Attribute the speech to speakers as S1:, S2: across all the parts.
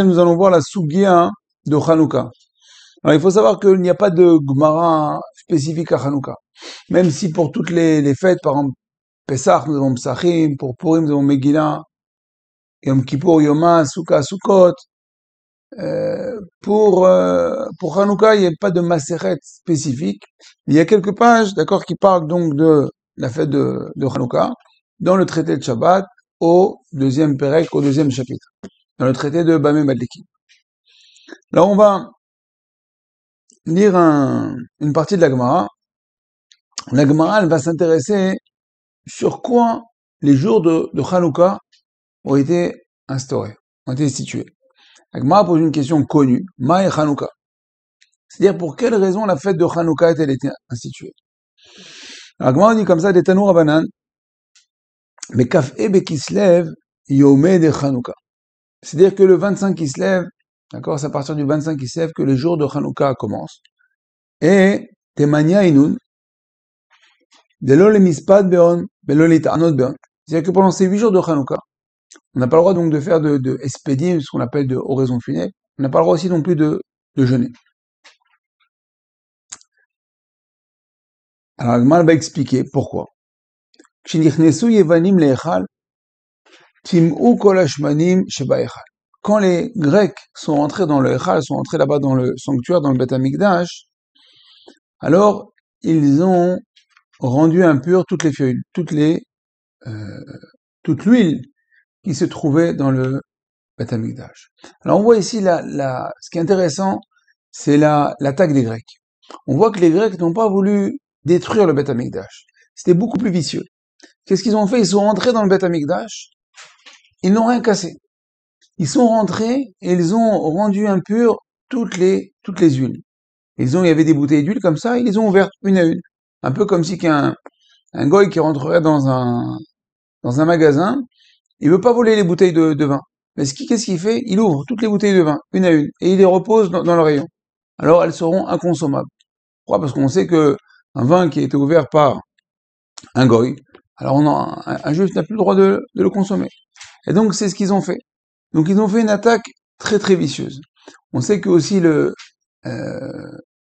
S1: Nous allons voir la Sugia de Hanouka. Alors, il faut savoir qu'il n'y a pas de Gemara spécifique à Hanouka. Même si pour toutes les fêtes, par exemple, Pessah, nous avons Psachim, pour Purim, nous avons Megillah, Yom Kippour, Yoma, Sukkah, Sukkot. Pour Hanouka, il n'y a pas de Maseret spécifique. Il y a quelques pages, d'accord, qui parlent donc de la fête de Hanouka, dans le traité de Shabbat, au deuxième Pérec, au deuxième chapitre, dans le traité de Bameh Madleki. Là, on va lire une partie de la Gemara. La Gemara, elle va s'intéresser sur quoi les jours de Hanouka ont été instaurés, ont été institués. La Gemara pose une question connue, Ma et Hanouka. C'est-à-dire pour quelle raison la fête de Hanouka a-t-elle été instituée. La Gemara dit comme ça, des Tanour Rabanan, mais Kaf'e Bekislev Yomé de Hanouka. C'est-à-dire que le 25 Kislev, d'accord, c'est à partir du 25 Kislev que les jours de Hanouka commencent. Et Temania Inun, c'est-à-dire que pendant ces 8 jours de Hanouka, on n'a pas le droit donc de faire de espédim, ce qu'on appelle de oraison funèbre. On n'a pas le droit aussi non plus de jeûner. Alors, Agmal va expliquer pourquoi. Quand les Grecs sont entrés dans le Echal, sont entrés là-bas dans le sanctuaire, dans le Beth Amikdash, alors ils ont rendu impure toutes les feuilles, toute l'huile qui se trouvait dans le Beth Amikdash. Alors on voit ici ce qui est intéressant, c'est l'attaque des Grecs. On voit que les Grecs n'ont pas voulu détruire le Beth Amikdash. C'était beaucoup plus vicieux. Qu'est-ce qu'ils ont fait? Ils sont rentrés dans le Beth Amikdash, ils n'ont rien cassé. Ils sont rentrés et ils ont rendu impures toutes les huiles. Il y avait des bouteilles d'huile comme ça, ils les ont ouvertes une à une. Un peu comme si un goy qui rentrerait dans un magasin, il veut pas voler les bouteilles de vin. Mais qu'est-ce qu'il fait? Il ouvre toutes les bouteilles de vin, une à une, et il les repose dans le rayon. Alors elles seront inconsommables. Pourquoi? Parce qu'on sait que un vin qui a été ouvert par un goy, alors un juif n'a plus le droit de le consommer. Et donc c'est ce qu'ils ont fait. Donc ils ont fait une attaque très très vicieuse. On sait que aussi le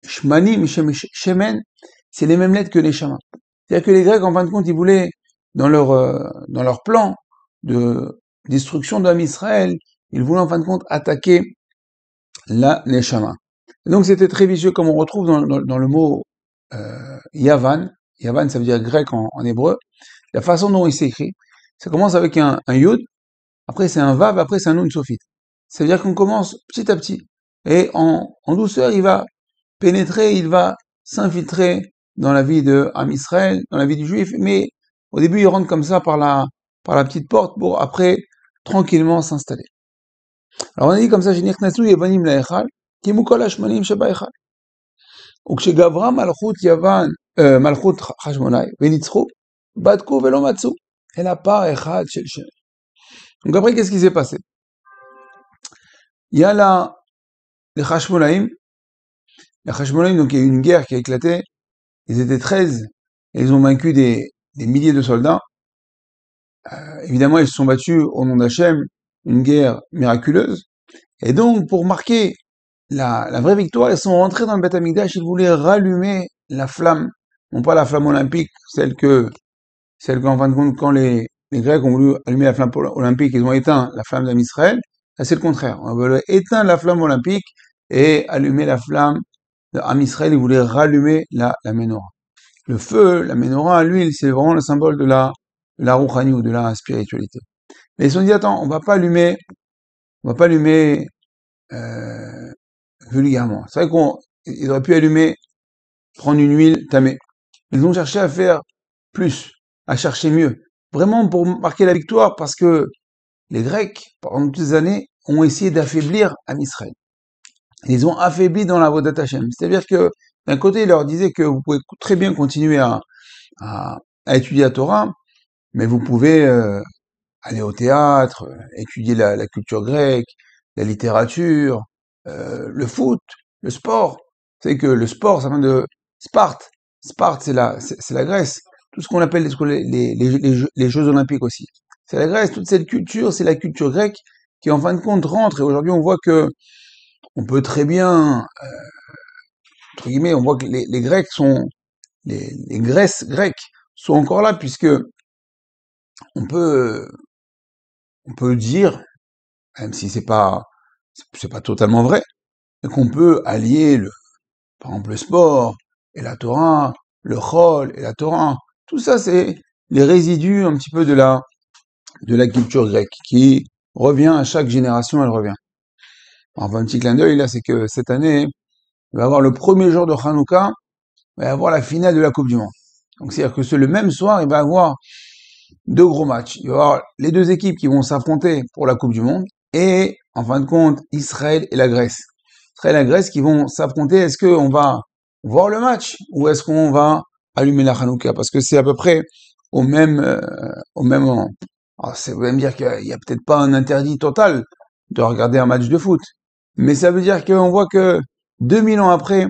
S1: Shmanim, Shemen, c'est les mêmes lettres que les Shama. C'est-à-dire que les Grecs, en fin de compte, ils voulaient, dans leur plan de destruction de l'homme Israël, ils voulaient en fin de compte attaquer la Neshama. Et donc c'était très vicieux, comme on retrouve dans le mot Yavan. Yavan, ça veut dire grec en hébreu. La façon dont il s'écrit, ça commence avec un Yud, après c'est un Vav, après c'est un Nun Sophite. Ça veut dire qu'on commence petit à petit. Et en douceur, il va pénétrer, il va s'infiltrer dans la vie de Am Israël, dans la vie du juif, mais au début, il rentre comme ça par la petite porte pour après tranquillement s'installer. Alors on a dit comme ça, Shenirknasu Yevanim Laechal, Kimukol Hashmanim Sheba Echal. וכשגברה מלכות יוון, מלכות חשמונאי, וניצחו, בדקו ולא מצאו, אלא פער אחד של שמן. Donc après, qu'est-ce qui s'est passé? Il y a les Hashmonaïm. Les Hashmonaïm, donc il y a eu une guerre qui a éclaté. Ils étaient 13 et ils ont vaincu des milliers de soldats. Évidemment, ils se sont battus au nom d'Hachem, une guerre miraculeuse. Et donc, pour marquer la vraie victoire, ils sont rentrés dans le Beth Amikdash, ils voulaient rallumer la flamme, non pas la flamme olympique, celle qu'en fin de compte, quand les Grecs ont voulu allumer la flamme olympique, ils ont éteint la flamme d'Am Israël. Là, c'est le contraire. On voulait éteindre la flamme olympique et allumer la flamme d'Am Israël, ils voulaient rallumer la menorah. Le feu, la menorah, l'huile, c'est vraiment le symbole de la rouchani, de la spiritualité. Mais ils se sont dit, attends, on va pas allumer vulgairement. C'est vrai qu'ils auraient pu prendre une huile tamée. Ils ont cherché à faire plus, à chercher mieux. Vraiment pour marquer la victoire, parce que les Grecs, pendant toutes ces années, ont essayé d'affaiblir Am Israël. Ils ont affaibli dans la Avodat Hashem. C'est-à-dire que, d'un côté, ils leur disaient que vous pouvez très bien continuer à étudier la Torah, mais vous pouvez aller au théâtre, étudier la culture grecque, la littérature, le foot, le sport. Vous savez que le sport, ça vient de Sparte. Sparte, c'est la Grèce. Tout ce qu'on appelle les Jeux Olympiques aussi. C'est la Grèce. Toute cette culture, c'est la culture grecque qui en fin de compte rentrent, et aujourd'hui on voit que on peut très bien, entre guillemets, on voit que les Grecs sont, les Grèces grecques sont encore là, puisque on peut, on peut dire, même si c'est pas totalement vrai, qu'on peut allier par exemple le sport et la Torah, le chol et la Torah. Tout ça, c'est les résidus un petit peu de la culture grecque qui revient à chaque génération, elle revient. Enfin, un petit clin d'œil là, c'est que cette année, il va y avoir le premier jour de Hanouka, il va y avoir la finale de la Coupe du Monde. Donc c'est-à-dire que c'est le même soir, il va y avoir deux gros matchs. Il va y avoir les deux équipes qui vont s'affronter pour la Coupe du Monde et en fin de compte, Israël et la Grèce. Israël et la Grèce qui vont s'affronter. Est-ce qu'on va voir le match ou est-ce qu'on va allumer la Hanouka? Parce que c'est à peu près au même moment. Alors, vous allez me dire qu'il y a peut-être pas un interdit total de regarder un match de foot, mais ça veut dire qu'on voit que 2000 ans après,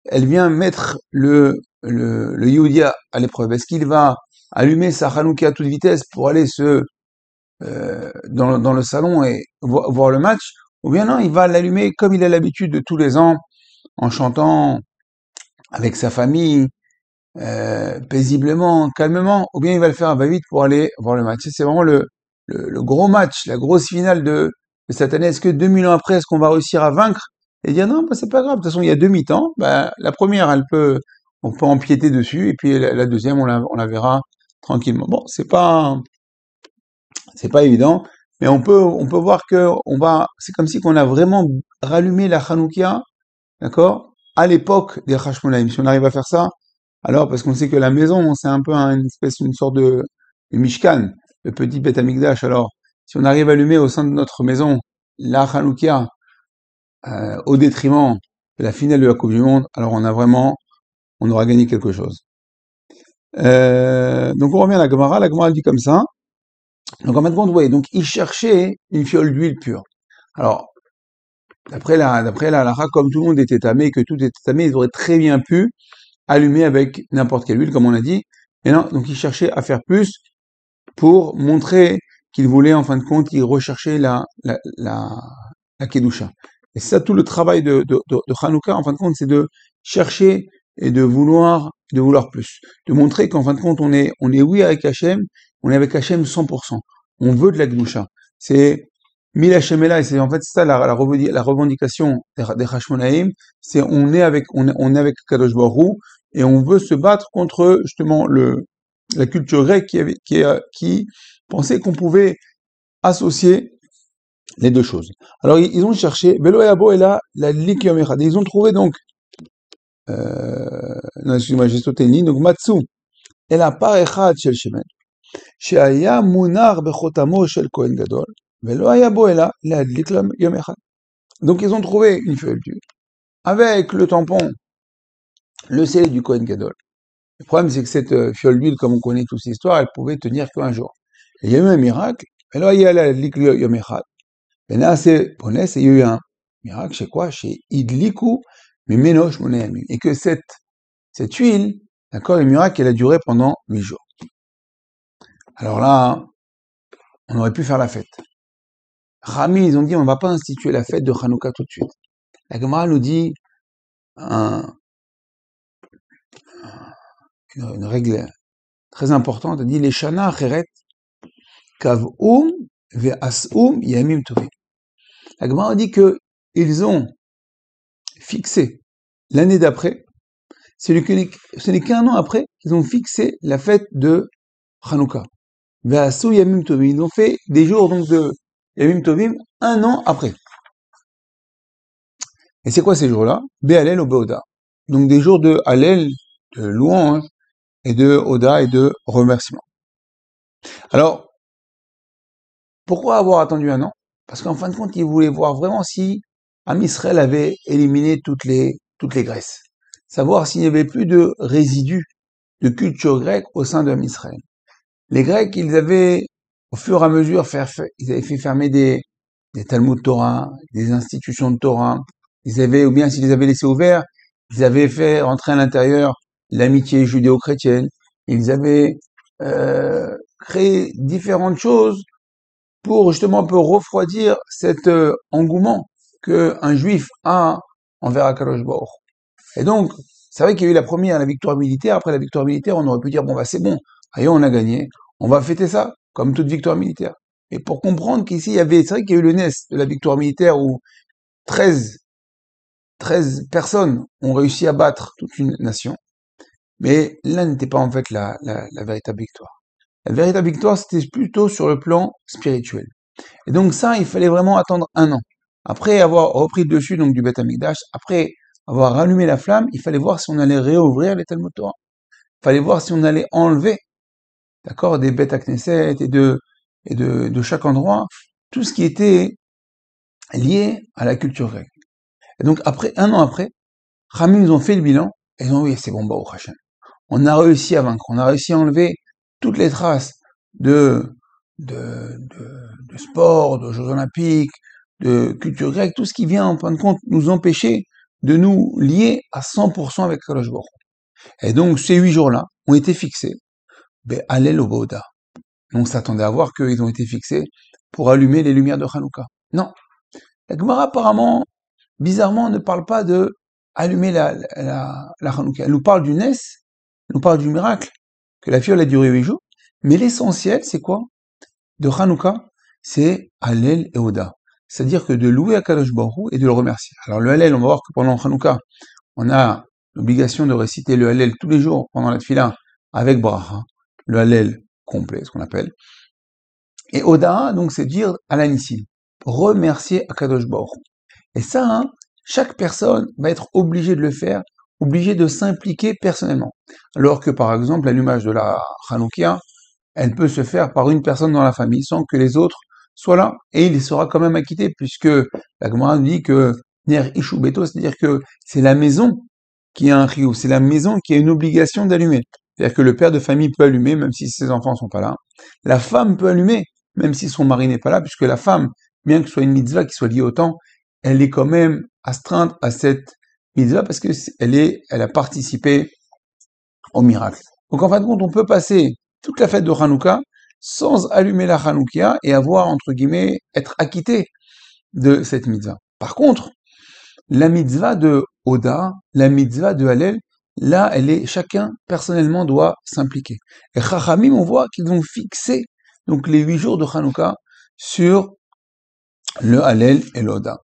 S1: elle vient mettre le Yehudia à l'épreuve. Est-ce qu'il va allumer sa Hanouka à toute vitesse pour aller dans le salon et voir le match, ou bien non, il va l'allumer comme il a l'habitude de tous les ans, en chantant avec sa famille, paisiblement, calmement, ou bien il va le faire à va-vite pour aller voir le match. C'est vraiment le gros match, la grosse finale de cette année. Est-ce que 2000 ans après, est-ce qu'on va réussir à vaincre et dire non, bah, c'est pas grave, de toute façon il y a deux mi-temps, bah, la première, on peut empiéter dessus, et puis la deuxième, on la verra tranquillement. Bon, c'est pas évident, mais on peut voir que c'est comme si qu'on a vraiment rallumé la Hanoukia, d'accord, à l'époque des Hashmonaïm. Si on arrive à faire ça, alors, parce qu'on sait que la maison, c'est un peu une sorte de Mishkan, le petit Beth Amikdash. Alors, si on arrive à allumer au sein de notre maison la Hanoukia, au détriment de la finale de la Coupe du Monde, alors on aura gagné quelque chose. Donc on revient à la Gemara. La Gemara dit comme ça. Donc en fin de compte, ouais, donc il cherchait une fiole d'huile pure. Alors, d'après la halakha, comme tout le monde était tamé, que tout était tamé, ils auraient très bien pu allumer avec n'importe quelle huile, comme on l'a dit. Et non, donc il cherchait à faire plus pour montrer qu'il voulait, en fin de compte, il recherchait la Kedusha. Et c'est ça tout le travail de Hanouka, en fin de compte, c'est de chercher et de vouloir plus. De montrer qu'en fin de compte, on est oui avec Hachem, on est avec Hachem 100%. On veut de la Kedusha. C'est Mil Hachem est là, et c'est en fait ça la revendication des Hashmonaïm, c'est on est avec Kadosh Baruch Hu, et on veut se battre contre justement la culture grecque qui pensait qu'on pouvait associer les deux choses. Alors ils ont cherché, Velo Yabo est là, la Lik Yom Echad. Ils ont trouvé donc, non, excusez-moi, j'ai sauté une ligne, donc Matsu, et la par Echad Shel Shemen, Sheaya Munar Bechotamo Shel Kohen Gadol, Velo Yabo est là, la Lik Yom Echad. Donc ils ont trouvé une feuille d'huile avec le tampon, le scellé du Kohen Gadol. Le problème, c'est que cette fiole d'huile, comme on connaît toute cette histoire, elle pouvait tenir qu'un jour. Et il y a eu un miracle. Et là, il y a la Likli Yom Echad. Et là, c'est Ponès, il y a eu un miracle chez quoi? Chez Idliku, mais Menosh Monéami. Et que cette huile, d'accord, le miracle, elle a duré pendant 8 jours. Alors là, on aurait pu faire la fête. Rami, ils ont dit, on ne va pas instituer la fête de Hanouka tout de suite. La Gemara nous dit une règle très importante, elle dit les Shana Acheret Kav'um ve'as'um yamim tovim. La Gemara dit que ils ont fixé l'année d'après, ce n'est qu'un an après qu'ils ont fixé la fête de Hanouka. Ve'as'u yamim tovim. Ils ont fait des jours donc de yamim tovim un an après. Et c'est quoi ces jours-là? Be'alel ou Be'oda. Donc des jours de Hallel, de louange, et de Oda et de remerciement. Alors, pourquoi avoir attendu un an? Parce qu'en fin de compte, ils voulaient voir vraiment si Am Israël avait éliminé toutes les Grèces. Savoir s'il n'y avait plus de résidus de culture grecque au sein de Am Israël. Les Grecs, ils avaient, au fur et à mesure, ils avaient fait fermer des Talmud Torah, des institutions de Torah. Ou bien s'ils les avaient laissés ouverts, ils avaient fait rentrer à l'intérieur l'amitié judéo-chrétienne. Ils avaient créé différentes choses pour justement un peu refroidir cet engouement qu'un juif a envers Akadosh Baruch. Et donc, c'est vrai qu'il y a eu la victoire militaire. Après la victoire militaire, on aurait pu dire, bon, bah, c'est bon, allez, on a gagné, on va fêter ça, comme toute victoire militaire. Et pour comprendre qu'ici, c'est vrai qu'il y a eu le NES de la victoire militaire où 13, 13 personnes ont réussi à battre toute une nation. Mais là n'était pas en fait la véritable victoire. La véritable victoire, c'était plutôt sur le plan spirituel. Et donc ça, il fallait vraiment attendre un an. Après avoir repris le dessus donc du Beth Amikdash, après avoir rallumé la flamme, il fallait voir si on allait réouvrir les Talmud Torah. Il fallait voir si on allait enlever, d'accord, des Beth Knesset et de chaque endroit, tout ce qui était lié à la culture grecque. Et donc après, un an après, Khamim, ils ont fait le bilan, et ils ont dit, oui, c'est bon, bah, au Hachem. On a réussi à vaincre, on a réussi à enlever toutes les traces de, de sport, de Jeux Olympiques, de culture grecque, tout ce qui vient en fin de compte nous empêcher de nous lier à 100% avec Kadosh Baruch Hu. Et donc ces 8 jours-là ont été fixés, ben, Hallel au Bouddha. On s'attendait à voir qu'ils ont été fixés pour allumer les lumières de Hanouka. Non. La Gemara apparemment, bizarrement, ne parle pas de allumer la Hanouka. Elle nous parle du Nes, elle nous parle du miracle, que la fiole a duré 8 jours, mais l'essentiel, c'est quoi de Hanouka? C'est Hallel et Oda. C'est-à-dire que de louer Akadosh Baruch Hu et de le remercier. Alors le Hallel, on va voir que pendant Hanouka, on a l'obligation de réciter le Hallel tous les jours pendant la Tfila avec Bracha, le Hallel complet, ce qu'on appelle. Et Oda, donc, c'est dire à l'anissim, remercier Akadosh Baruch Hu. Et ça, hein, chaque personne va être obligée de le faire, obligée de s'impliquer personnellement. Alors que, par exemple, l'allumage de la Hanoukia, elle peut se faire par une personne dans la famille sans que les autres soient là. Et il sera quand même acquitté, puisque la Gemara dit que Ner Ishu Beto, c'est-à-dire que c'est la maison qui a un riou, c'est la maison qui a une obligation d'allumer. C'est-à-dire que le père de famille peut allumer, même si ses enfants sont pas là. La femme peut allumer, même si son mari n'est pas là, puisque la femme, bien que ce soit une mitzvah qui soit liée au temps, elle est quand même astreinte à cette mitzvah parce que elle a participé au miracle. Donc en fin de compte, on peut passer toute la fête de Hanouka sans allumer la Hanoukia et avoir, entre guillemets, être acquitté de cette mitzvah. Par contre, la mitzvah de Oda, la mitzvah de Hallel, là, chacun personnellement doit s'impliquer. Et Chachamim, on voit qu'ils ont fixé donc les 8 jours de Hanouka sur le Hallel et l'Oda.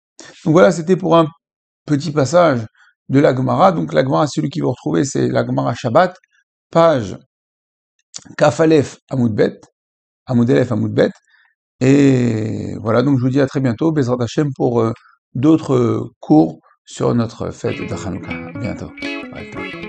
S1: Donc voilà, c'était pour un petit passage de la Gemara. Donc la Gemara, celui qui vous retrouvez, c'est la Gemara Shabbat, page Kaf Aleph Amoud Bet, Amoud Aleph Amoud Bet. Et voilà, donc je vous dis à très bientôt, Bezrat Hashem, pour d'autres cours sur notre fête de Hanouka. À bientôt. Bye.